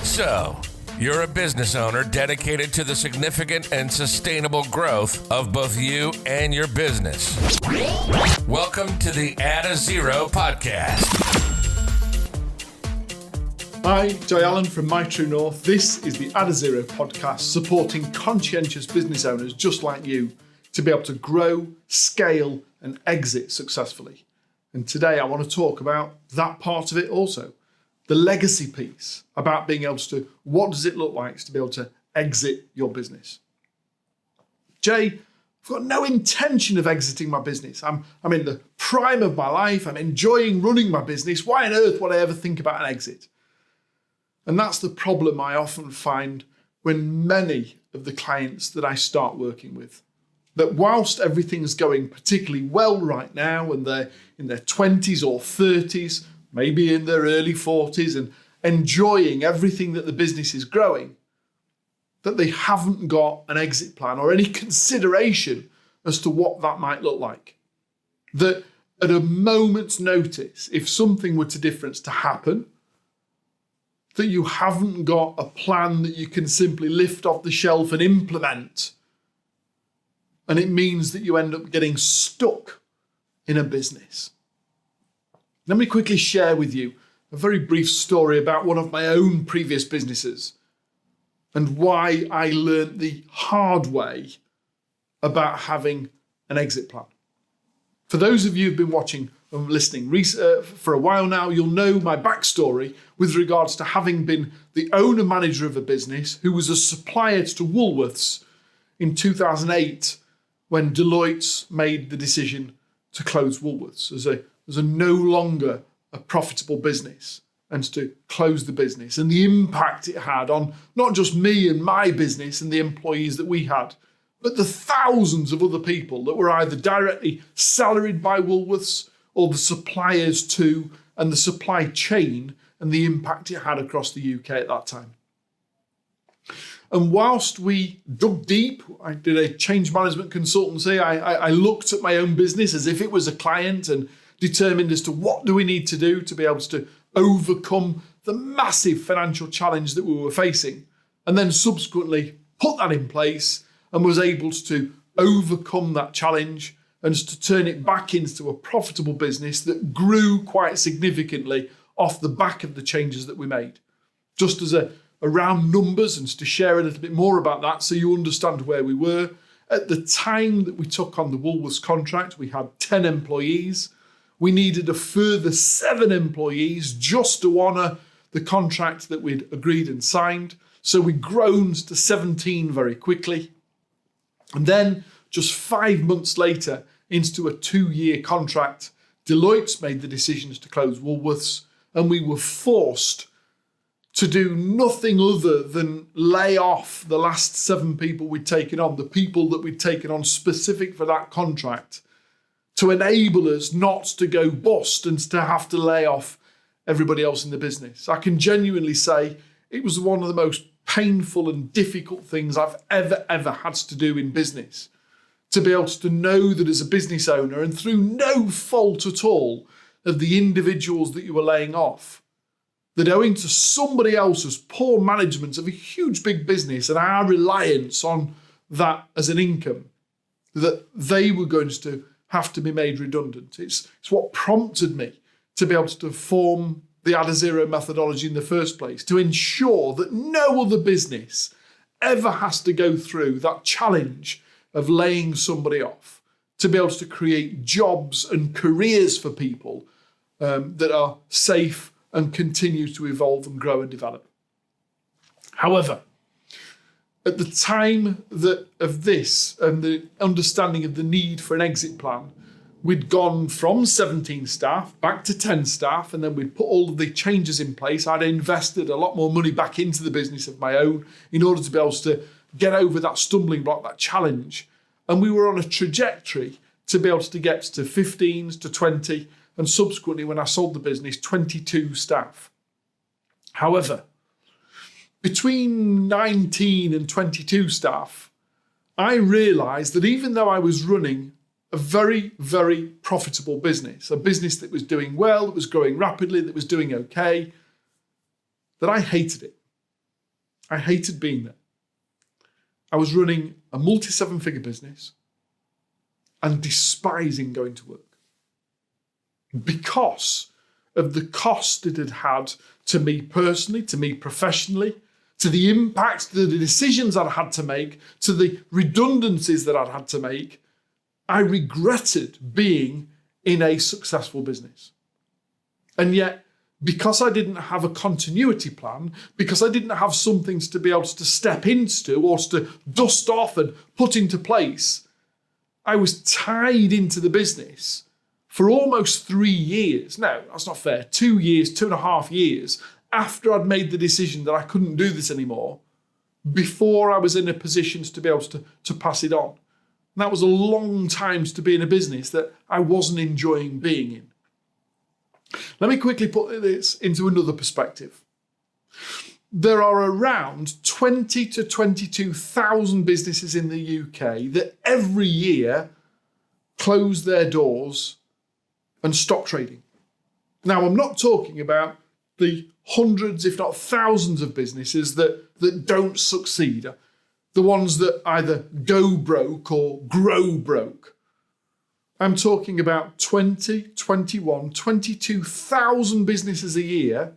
So, you're a business owner dedicated to the significant and sustainable growth of both you and your business. Welcome to the Add a Zero podcast. Hi, Joy Allen from My True North. This is the Add a Zero podcast, supporting conscientious business owners just like you to be able to grow, scale, and exit successfully. And today I want to talk about that part of it also. The legacy piece about being able to, what does it look like to be able to exit your business? Jay, I've got no intention of exiting my business. I'm in the prime of my life. I'm enjoying running my business. Why on earth would I ever think about an exit? And that's the problem I often find when many of the clients that I start working with, that whilst everything's going particularly well right now and they're in their 20s or 30s, maybe in their early 40s and enjoying everything that the business is growing, that they haven't got an exit plan or any consideration as to what that might look like. That at a moment's notice, if something were to happen, that you haven't got a plan that you can simply lift off the shelf and implement. And it means that you end up getting stuck in a business. Let me quickly share with you a very brief story about one of my own previous businesses and why I learned the hard way about having an exit plan. For those of you who've been watching and listening for a while now, you'll know my backstory with regards to having been the owner manager of a business who was a supplier to Woolworths in 2008 when Deloitte made the decision to close Woolworths as a no longer a profitable business and to close the business, and the impact it had on not just me and my business and the employees that we had, but the thousands of other people that were either directly salaried by Woolworths or the suppliers to and the supply chain and the impact it had across the UK at that time. And whilst we dug deep, I did a change management consultancy. I looked at my own business as if it was a client and determined as to what do we need to do to be able to overcome the massive financial challenge that we were facing, and then subsequently put that in place and was able to overcome that challenge and to turn it back into a profitable business that grew quite significantly off the back of the changes that we made. Just as a round numbers, and to share a little bit more about that so you understand where we were. At the time that we took on the Woolworths contract, we had 10 employees. We needed a further 7 employees just to honour the contract that we'd agreed and signed. So we grown to 17 very quickly. And then just 5 months later, into a 2-year contract, Deloitte made the decisions to close Woolworths, and we were forced to do nothing other than lay off the last 7 people we'd taken on, the people that we'd taken on specific for that contract, to enable us not to go bust and to have to lay off everybody else in the business. I can genuinely say it was one of the most painful and difficult things I've ever had to do in business. To be able to know that as a business owner, and through no fault at all of the individuals that you were laying off, that owing to somebody else's poor management of a huge big business and our reliance on that as an income, that they were going to have to be made redundant. It's what prompted me to be able to form the Add a Zero methodology in the first place, to ensure that no other business ever has to go through that challenge of laying somebody off, to be able to create jobs and careers for people that are safe and continue to evolve and grow and develop. However, at the time of this and the understanding of the need for an exit plan, we'd gone from 17 staff back to 10 staff, and then we'd put all of the changes in place. I'd invested a lot more money back into the business of my own in order to be able to get over that stumbling block, that challenge. And we were on a trajectory to be able to get to 15 to 20, and subsequently, when I sold the business, 22 staff. However, between 19 and 22 staff, I realised that even though I was running a very, very profitable business, a business that was doing well, that was growing rapidly, that was doing okay, that I hated it. I hated being there. I was running a multi-7-figure business and despising going to work because of the cost it had had to me personally, to me professionally, to the impacts, to the decisions I'd had to make, to the redundancies that I'd had to make. I regretted being in a successful business. And yet, because I didn't have a continuity plan, because I didn't have some things to be able to step into or to dust off and put into place, I was tied into the business for almost 3 years. No, that's not fair. 2 years, 2.5 years after I'd made the decision that I couldn't do this anymore, before I was in a position to be able to pass it on. And that was a long time to be in a business that I wasn't enjoying being in. Let me quickly put this into another perspective. There are around 20 to 22,000 businesses in the UK that every year close their doors and stop trading. Now, I'm not talking about the hundreds, if not thousands of businesses that don't succeed, the ones that either go broke or grow broke. I'm talking about 20, 21, 22,000 businesses a year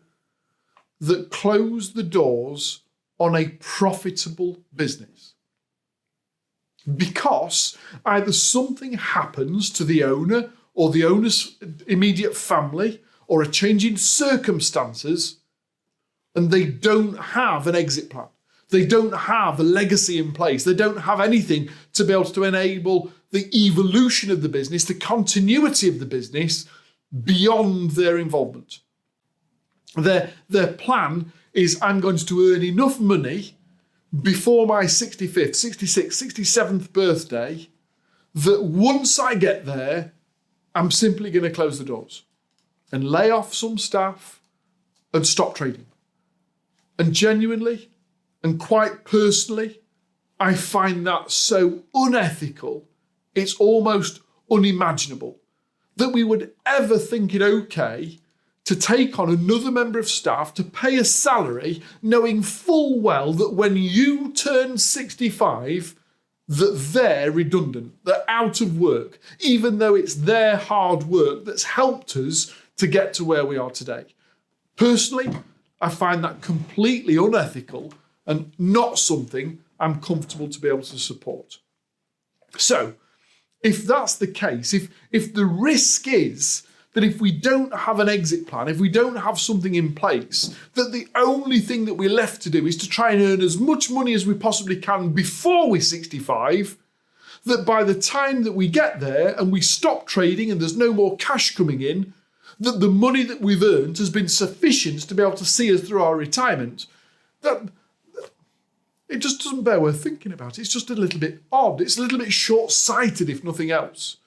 that close the doors on a profitable business. Because either something happens to the owner or the owner's immediate family or a change in circumstances, and they don't have an exit plan. They don't have a legacy in place. They don't have anything to be able to enable the evolution of the business, the continuity of the business beyond their involvement. Their plan is, I'm going to earn enough money before my 65th, 66th, 67th birthday that once I get there, I'm simply going to close the doors and lay off some staff and stop trading. And genuinely and quite personally, I find that so unethical, it's almost unimaginable that we would ever think it okay to take on another member of staff, to pay a salary, knowing full well that when you turn 65, that they're redundant, they're out of work, even though it's their hard work that's helped us to get to where we are today. Personally, I find that completely unethical and not something I'm comfortable to be able to support. So, if that's the case, if the risk is that if we don't have an exit plan, if we don't have something in place, that the only thing that we're left to do is to try and earn as much money as we possibly can before we're 65, that by the time that we get there and we stop trading and there's no more cash coming in, that the money that we've earned has been sufficient to be able to see us through our retirement, that it just doesn't bear worth thinking about. It's just a little bit odd. It's a little bit short-sighted, if nothing else.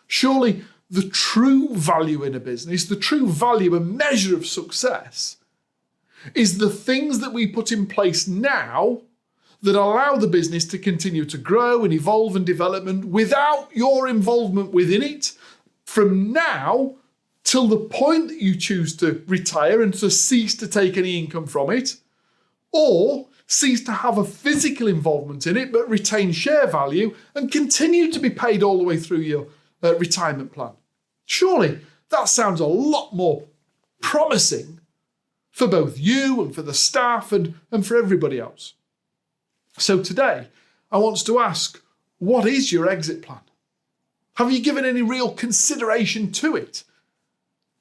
Surely the true value in a business, the true value and measure of success, is the things that we put in place now that allow the business to continue to grow and evolve and development without your involvement within it, from now till the point that you choose to retire and to cease to take any income from it, or cease to have a physical involvement in it but retain share value and continue to be paid all the way through your retirement plan. Surely that sounds a lot more promising for both you and for the staff and for everybody else. So today, I want to ask, what is your exit plan? Have you given any real consideration to it?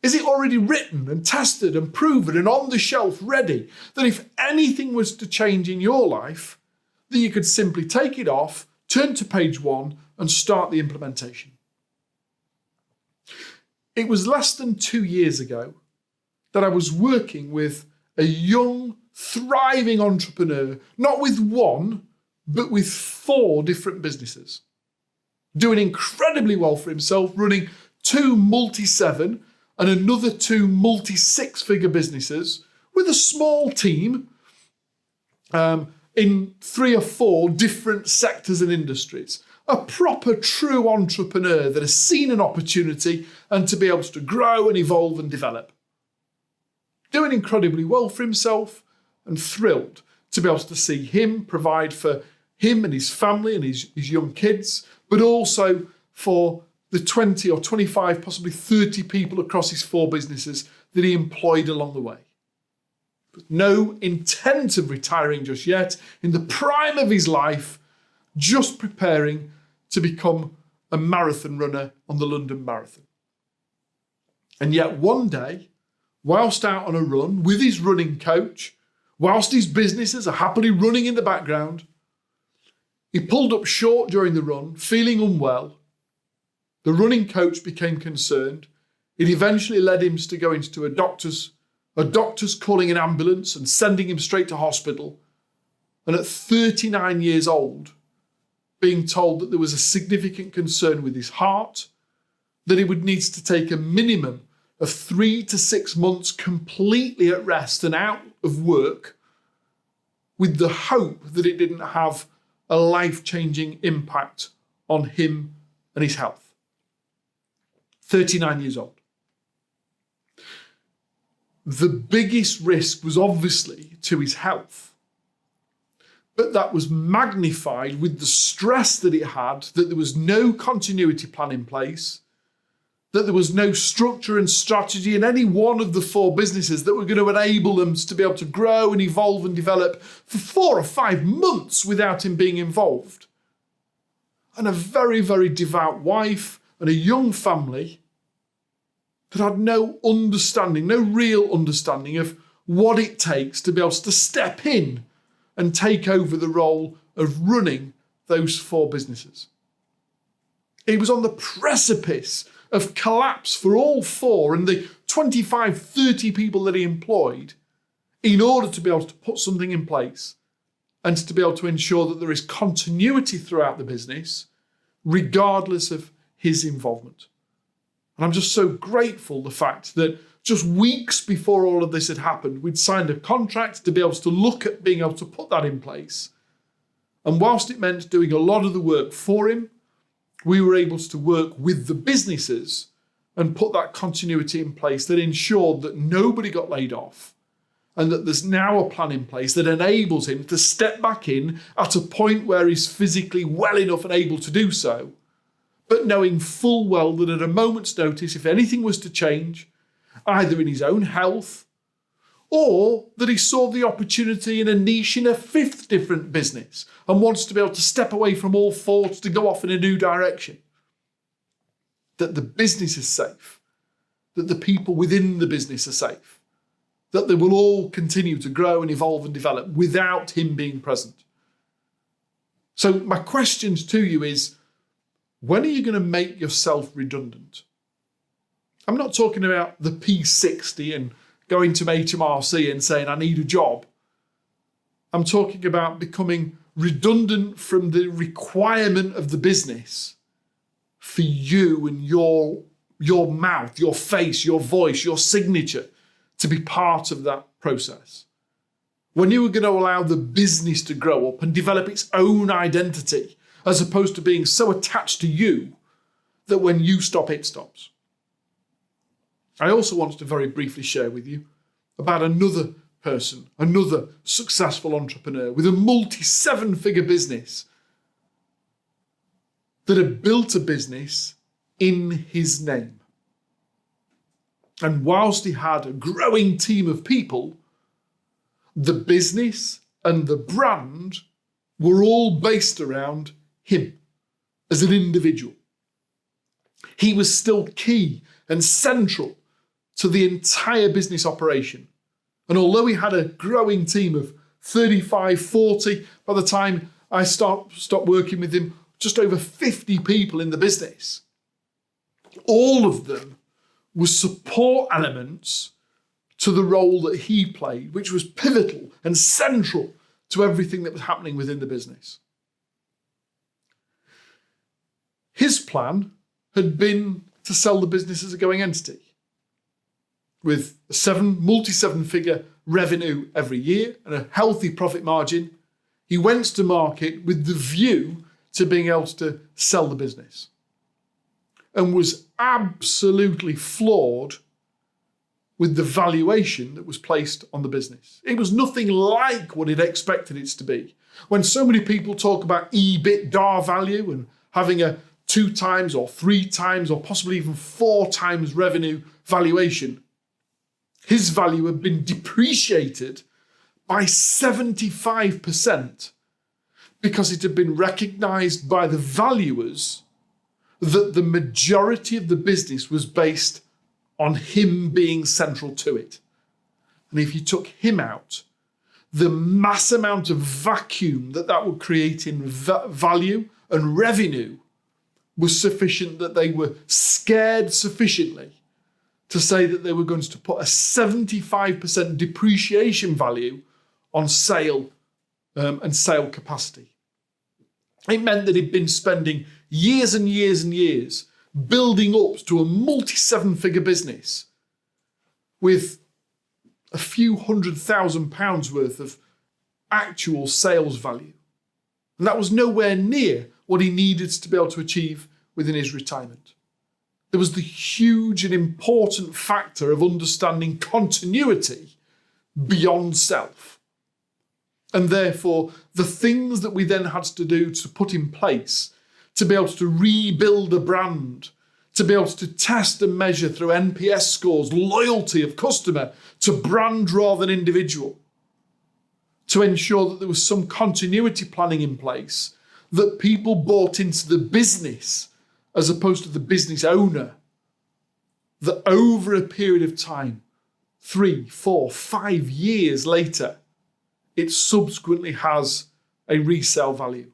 Is it already written and tested and proven and on the shelf ready that if anything was to change in your life, that you could simply take it off, turn to page 1 and start the implementation? It was less than 2 years ago that I was working with a young, thriving entrepreneur, not with one, but with 4 different businesses, doing incredibly well for himself, running 2 multi-7 and another 2 multi-6-figure businesses with a small team in 3 or 4 different sectors and industries. A proper, true entrepreneur that has seen an opportunity and to be able to grow and evolve and develop. Doing incredibly well for himself and thrilled to be able to see him provide for him and his family and his young kids, but also for the 20 or 25, possibly 30 people across his 4 businesses that he employed along the way. But no intent of retiring just yet, in the prime of his life, just preparing to become a marathon runner on the London Marathon. And yet one day, whilst out on a run with his running coach, whilst his businesses are happily running in the background, he pulled up short during the run, feeling unwell. The running coach became concerned. It eventually led him to go into a doctor's calling an ambulance and sending him straight to hospital. And at 39 years old, being told that there was a significant concern with his heart, that he would need to take a minimum of 3 to 6 months completely at rest and out of work, with the hope that it didn't have a life-changing impact on him and his health. 39 years old. The biggest risk was obviously to his health, but that was magnified with the stress that it had, that there was no continuity plan in place, that there was no structure and strategy in any one of the 4 businesses that were going to enable them to be able to grow and evolve and develop for 4 or 5 months without him being involved. And a very, very devout wife and a young family that had no understanding, no real understanding of what it takes to be able to step in and take over the role of running those 4 businesses. He was on the precipice of collapse for all 4 and the 25, 30 people that he employed in order to be able to put something in place and to be able to ensure that there is continuity throughout the business, regardless of his involvement. And I'm just so grateful the fact that just weeks before all of this had happened, we'd signed a contract to be able to look at being able to put that in place. And whilst it meant doing a lot of the work for him, we were able to work with the businesses and put that continuity in place that ensured that nobody got laid off, and that there's now a plan in place that enables him to step back in at a point where he's physically well enough and able to do so, but knowing full well that at a moment's notice, if anything was to change, either in his own health or that he saw the opportunity in a niche in a 5th different business and wants to be able to step away from all 4 to go off in a new direction, that the business is safe, that the people within the business are safe, that they will all continue to grow and evolve and develop without him being present. So my questions to you is, when are you going to make yourself redundant? I'm not talking about the P60 and going to HMRC and saying, I need a job. I'm talking about becoming redundant from the requirement of the business for you and your mouth, your face, your voice, your signature to be part of that process. When you were going to allow the business to grow up and develop its own identity, as opposed to being so attached to you that when you stop, it stops. I also wanted to very briefly share with you about another person, another successful entrepreneur with a multi-7-figure business that had built a business in his name. And whilst he had a growing team of people, the business and the brand were all based around him as an individual. He was still key and central to the entire business operation. And although he had a growing team of 35, 40, by the time I stopped working with him, just over 50 people in the business, all of them were support elements to the role that he played, which was pivotal and central to everything that was happening within the business. His plan had been to sell the business as a going entity with a multi-7-figure revenue every year and a healthy profit margin. He went to market with the view to being able to sell the business and was absolutely floored with the valuation that was placed on the business. It was nothing like what he'd expected it to be. When so many people talk about EBITDA value and having a 2 times or 3 times or possibly even 4 times revenue valuation, his value had been depreciated by 75% because it had been recognised by the valuers that the majority of the business was based on him being central to it. And if you took him out, the mass amount of vacuum that would create in value and revenue was sufficient that they were scared sufficiently to say that they were going to put a 75% depreciation value on sale and sale capacity. It meant that he'd been spending years and years and years building up to a multi-7-figure business with a few £100,000 worth of actual sales value. And that was nowhere near what he needed to be able to achieve within his retirement. There was the huge and important factor of understanding continuity beyond self. And therefore, the things that we then had to do to put in place to be able to rebuild a brand, to be able to test and measure through NPS scores, loyalty of customer to brand rather than individual, to ensure that there was some continuity planning in place, that people bought into the business as opposed to the business owner, that over a period of time, 3, 4, 5 years later, it subsequently has a resale value.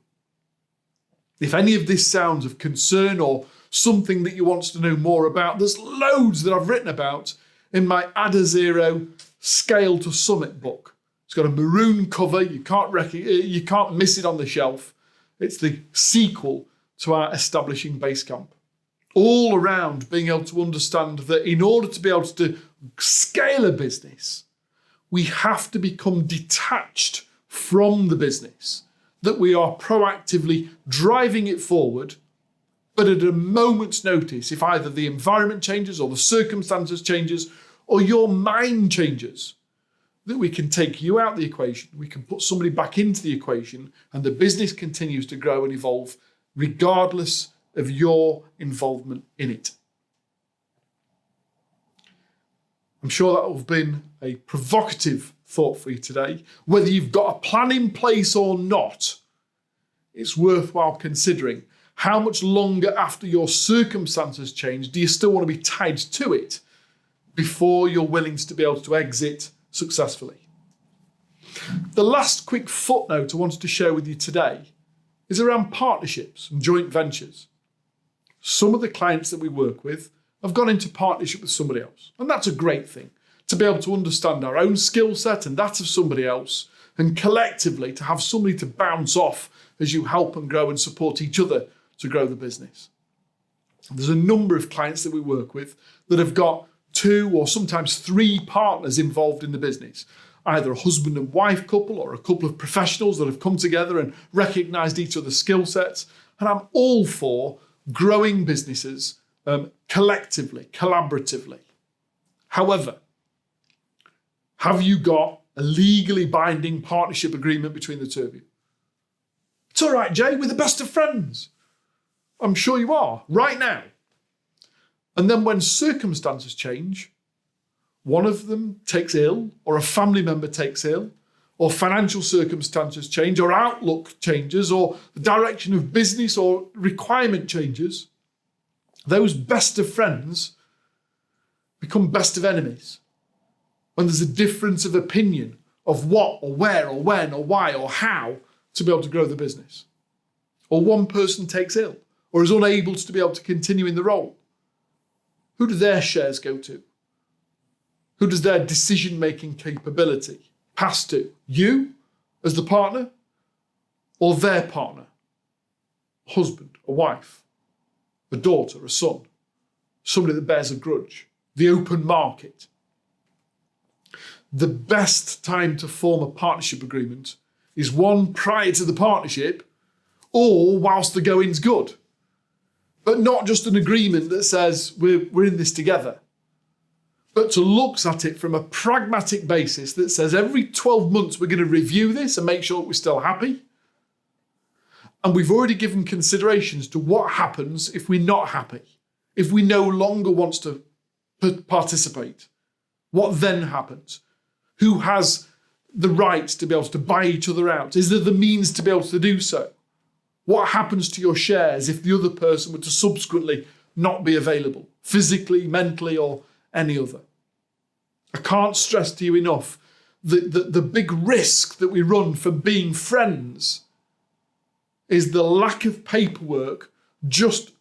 If any of this sounds of concern or something that you want to know more about, there's loads that I've written about in my Add a Zero Scale to Summit book. It's got a maroon cover. You can't miss it on the shelf. It's the sequel to our Establishing Basecamp. All around being able to understand that in order to be able to scale a business, we have to become detached from the business, that we are proactively driving it forward, but at a moment's notice, if either the environment changes or the circumstances changes or your mind changes, that we can take you out of the equation, we can put somebody back into the equation, and the business continues to grow and evolve regardless of your involvement in it. I'm sure that will have been a provocative thought for you today. Whether you've got a plan in place or not, it's worthwhile considering how much longer after your circumstances change do you still want to be tied to it before you're willing to be able to exit successfully. The last quick footnote I wanted to share with you today is around partnerships and joint ventures. Some of the clients that we work with have gone into partnership with somebody else, and that's a great thing, to be able to understand our own skill set and that of somebody else, and collectively to have somebody to bounce off as you help and grow and support each other to grow the business. There's a number of clients that we work with that have got 2 or sometimes 3 partners involved in the business, either a husband and wife couple or a couple of professionals that have come together and recognised each other's skill sets. And I'm all for growing businesses collectively, collaboratively. However, have you got a legally binding partnership agreement between the two of you? It's all right, Jay, we're the best of friends. I'm sure you are, right now. And then when circumstances change, one of them takes ill, or a family member takes ill, or financial circumstances change, or outlook changes, or the direction of business or requirement changes, those best of friends become best of enemies. When there's a difference of opinion of what or where or when or why or how to be able to grow the business. Or one person takes ill or is unable to be able to continue in the role. Who do their shares go to? Who does their decision-making capability pass to? You as the partner or their partner? A husband, a wife, a daughter, a son, somebody that bears a grudge, the open market. The best time to form a partnership agreement is one prior to the partnership or whilst the going's good. But not just an agreement that says we're in this together, but to look at it from a pragmatic basis that says every 12 months we're going to review this and make sure we're still happy. And we've already given considerations to what happens if we're not happy, if we no longer want to participate. What then happens? Who has the right to be able to buy each other out? Is there the means to be able to do so? What happens to your shares if the other person were to subsequently not be available, physically, mentally, or any other? I can't stress to you enough the big risk that we run from being friends is the lack of paperwork just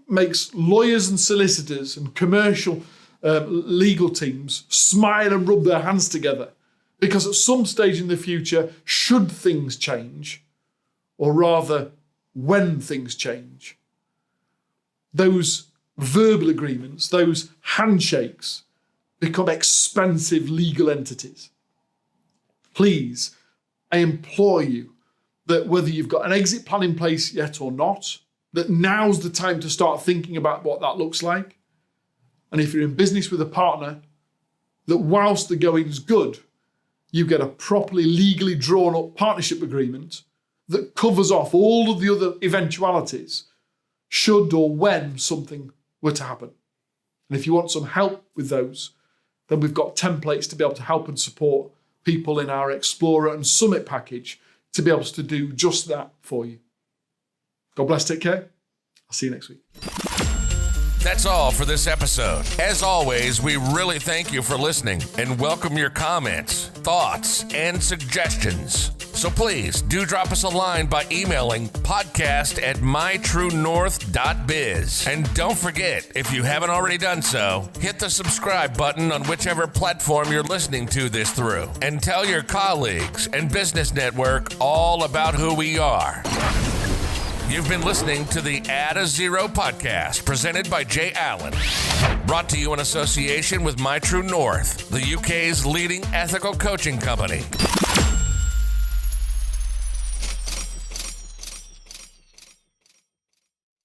makes lawyers and solicitors and commercial legal teams smile and rub their hands together. Because at some stage in the future, should things change, or rather, when things change, those verbal agreements, those handshakes become expensive legal entities. Please, I implore you that whether you've got an exit plan in place yet or not, that now's the time to start thinking about what that looks like. And if you're in business with a partner, that whilst the going's good, you get a properly legally drawn up partnership agreement that covers off all of the other eventualities should or when something were to happen. And if you want some help with those, then we've got templates to be able to help and support people in our Explorer and Summit package to be able to do just that for you. God bless, take care. I'll see you next week. That's all for this episode. As always, we really thank you for listening and welcome your comments, thoughts, and suggestions. So please do drop us a line by emailing podcast@mytruenorth.biz. And don't forget, if you haven't already done so, hit the subscribe button on whichever platform you're listening to this through. And tell your colleagues and business network all about who we are. You've been listening to the Add a Zero podcast presented by Jay Allen. Brought to you in association with My True North, the UK's leading ethical coaching company.